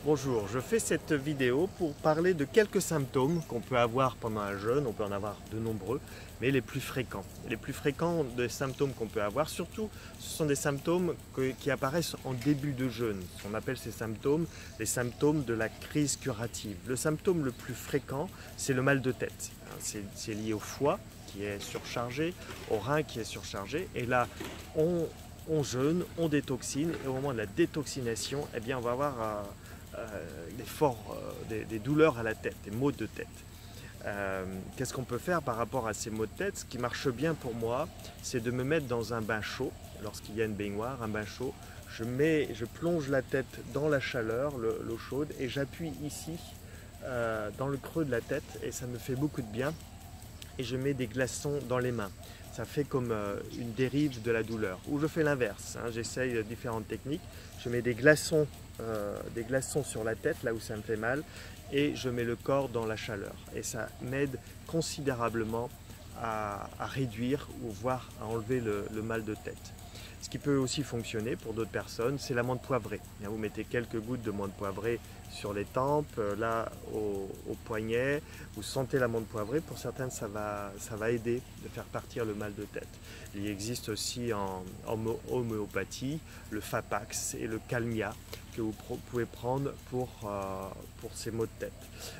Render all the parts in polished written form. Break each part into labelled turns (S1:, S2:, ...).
S1: Bonjour, je fais cette vidéo pour parler de quelques symptômes qu'on peut avoir pendant un jeûne. On peut en avoir de nombreux, mais les plus fréquents. Les plus fréquents des symptômes qu'on peut avoir, surtout, ce sont des symptômes qui apparaissent en début de jeûne. On appelle ces symptômes les symptômes de la crise curative. Le symptôme le plus fréquent, c'est le mal de tête. C'est lié au foie qui est surchargé, au rein qui est surchargé, et là, on jeûne, on détoxine, et au moment de la détoxination, eh bien, on va avoir des douleurs à la tête, des maux de tête. Qu'est-ce qu'on peut faire par rapport à ces maux de tête? Ce qui marche bien pour moi, c'est de me mettre dans un bain chaud. Lorsqu'il y a une baignoire, un bain chaud, je plonge la tête dans la chaleur, l'eau chaude, et j'appuie ici dans le creux de la tête, et ça me fait beaucoup de bien. Et je mets des glaçons dans les mains. Ça fait comme une dérive de la douleur. Ou je fais l'inverse, j'essaye différentes techniques. Je mets des glaçons sur la tête, là où ça me fait mal, et je mets le corps dans la chaleur. Et ça m'aide considérablement à réduire ou voire à enlever le mal de tête. Ce qui peut aussi fonctionner pour d'autres personnes, c'est l'amande poivrée. Vous mettez quelques gouttes de menthe poivrée sur les tempes, là au poignet, vous sentez l'amande poivrée. Pour certaines, ça va aider de faire partir le mal de tête. Il existe aussi en homéopathie le Fapax et le Calmia que vous pouvez prendre pour ces maux de tête.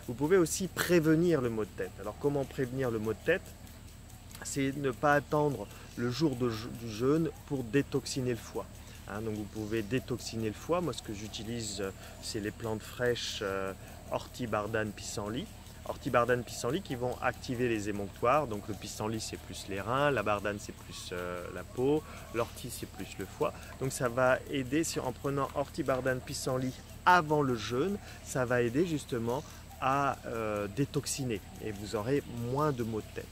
S1: Vous pouvez aussi prévenir le maux de tête. Alors comment prévenir le maux de tête? C'est ne pas attendre le jour du jeûne pour détoxiner le foie. Donc vous pouvez détoxiner le foie. Moi, ce que j'utilise, c'est les plantes fraîches ortie, bardane, pissenlit. Ortie, bardane, pissenlit qui vont activer les émonctoires. Donc le pissenlit, c'est plus les reins, la bardane, c'est plus la peau, l'ortie, c'est plus le foie. Donc ça va aider, en prenant ortie, bardane, pissenlit avant le jeûne, ça va aider justement à détoxiner et vous aurez moins de maux de tête.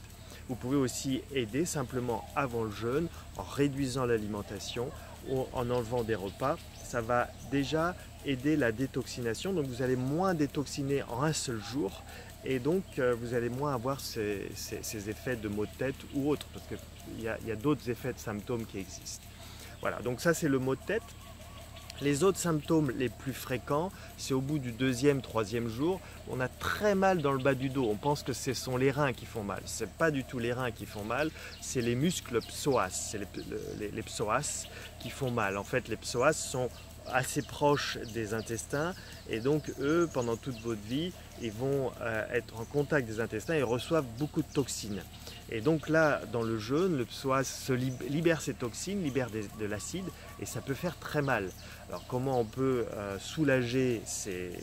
S1: Vous pouvez aussi aider simplement avant le jeûne en réduisant l'alimentation ou en enlevant des repas. Ça va déjà aider la détoxination, donc vous allez moins détoxiner en un seul jour et donc vous allez moins avoir ces effets de maux de tête ou autres, parce qu'il y a d'autres effets de symptômes qui existent. Voilà, donc ça c'est le maux de tête. Les autres symptômes les plus fréquents, c'est au bout du deuxième, troisième jour, on a très mal dans le bas du dos. On pense que ce sont les reins qui font mal. Ce n'est pas du tout les reins qui font mal, c'est les muscles psoas, c'est les psoas qui font mal. En fait, les psoas sont assez proches des intestins et donc eux, pendant toute votre vie, ils vont être en contact des intestins et reçoivent beaucoup de toxines. Et donc là, dans le jeûne, le psoas libère ces toxines, libère de l'acide et ça peut faire très mal. Alors comment on peut soulager ces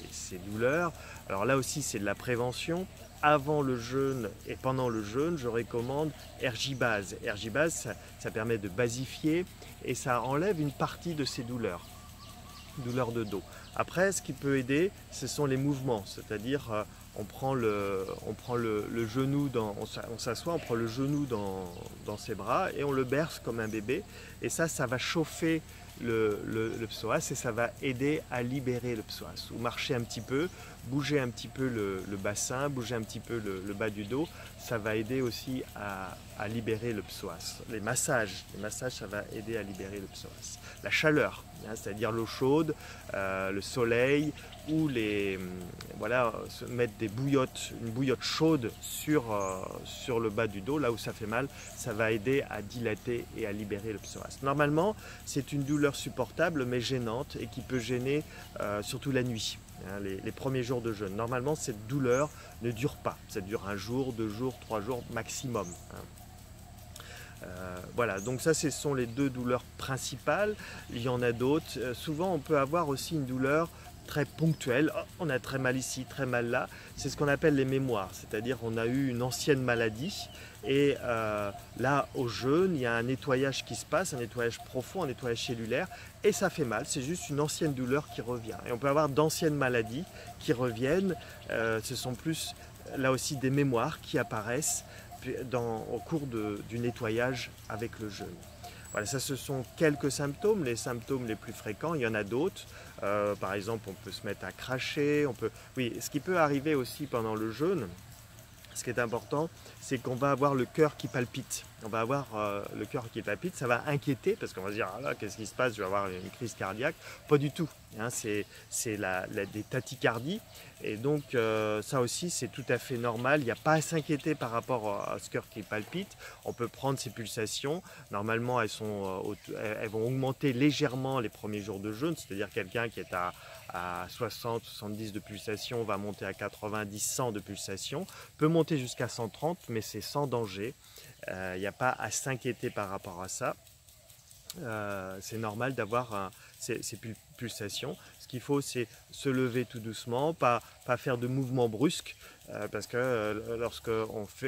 S1: douleurs? Alors là aussi, c'est de la prévention. Avant le jeûne et pendant le jeûne, je recommande Ergibase. Ergibase, ça permet de basifier et ça enlève une partie de ces douleurs de dos. Après, ce qui peut aider, ce sont les mouvements, c'est-à-dire on prend le genou, on s'assoit, on prend le genou dans ses bras et on le berce comme un bébé. Et ça va chauffer le psoas et ça va aider à libérer le psoas. Ou marcher un petit peu, bouger un petit peu le bassin, bouger un petit peu le bas du dos, ça va aider aussi à libérer le psoas. Les massages, ça va aider à libérer le psoas. La chaleur, c'est-à-dire l'eau chaude, le soleil, ou se mettre une bouillotte chaude sur le bas du dos, là où ça fait mal, ça va aider à dilater et à libérer le psoas. Normalement, c'est une douleur supportable mais gênante et qui peut gêner surtout la nuit, les premiers jours de jeûne. Normalement, cette douleur ne dure pas, ça dure un jour, 2 jours, 3 jours maximum. Voilà, donc ça ce sont les deux douleurs principales. Il y en a d'autres. Souvent on peut avoir aussi une douleur très ponctuelle. Oh, on a très mal ici, très mal là. C'est ce qu'on appelle les mémoires, c'est-à-dire on a eu une ancienne maladie et là au jeûne il y a un nettoyage qui se passe, un nettoyage profond, un nettoyage cellulaire et ça fait mal. C'est juste une ancienne douleur qui revient. Et on peut avoir d'anciennes maladies qui reviennent. Ce sont plus là aussi des mémoires qui apparaissent au cours du nettoyage avec le jeûne. Voilà, ça ce sont quelques symptômes, les symptômes les plus fréquents, il y en a d'autres. Par exemple, on peut se mettre à cracher, Oui, ce qui peut arriver aussi pendant le jeûne, ce qui est important, c'est qu'on va avoir le cœur qui palpite. On va avoir le cœur qui palpite, ça va inquiéter parce qu'on va se dire « Ah là, qu'est-ce qui se passe? Je vais avoir une crise cardiaque ». Pas du tout. hein, c'est des tachycardies. Et donc ça aussi c'est tout à fait normal, il n'y a pas à s'inquiéter par rapport à ce cœur qui palpite. On peut prendre ces pulsations, normalement elles vont augmenter légèrement les premiers jours de jeûne, c'est-à-dire quelqu'un qui est à 60, 70 de pulsations va monter à 90, 100 de pulsations, peut monter jusqu'à 130 mais c'est sans danger, il n'y a pas à s'inquiéter par rapport à ça. C'est normal d'avoir ces pulsations. Ce qu'il faut, c'est se lever tout doucement, pas faire de mouvements brusques, parce que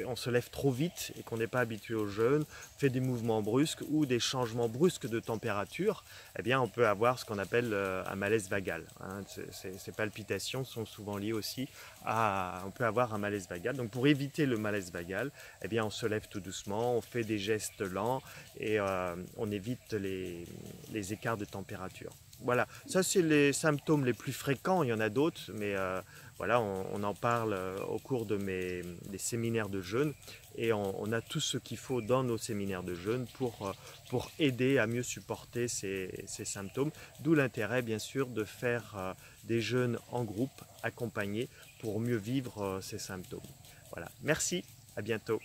S1: on se lève trop vite et qu'on n'est pas habitué au jeûne, fait des mouvements brusques ou des changements brusques de température, eh bien, on peut avoir ce qu'on appelle un malaise vagal, hein. Ces palpitations sont souvent liées aussi on peut avoir un malaise vagal. Donc, pour éviter le malaise vagal, eh bien, on se lève tout doucement, on fait des gestes lents et on évite les écarts de température. Voilà, ça c'est les symptômes les plus fréquents, il y en a d'autres, mais voilà, on en parle au cours des séminaires de jeûne et on a tout ce qu'il faut dans nos séminaires de jeûne pour aider à mieux supporter ces symptômes, d'où l'intérêt bien sûr de faire des jeûnes en groupe accompagnés pour mieux vivre ces symptômes. Voilà, merci, à bientôt.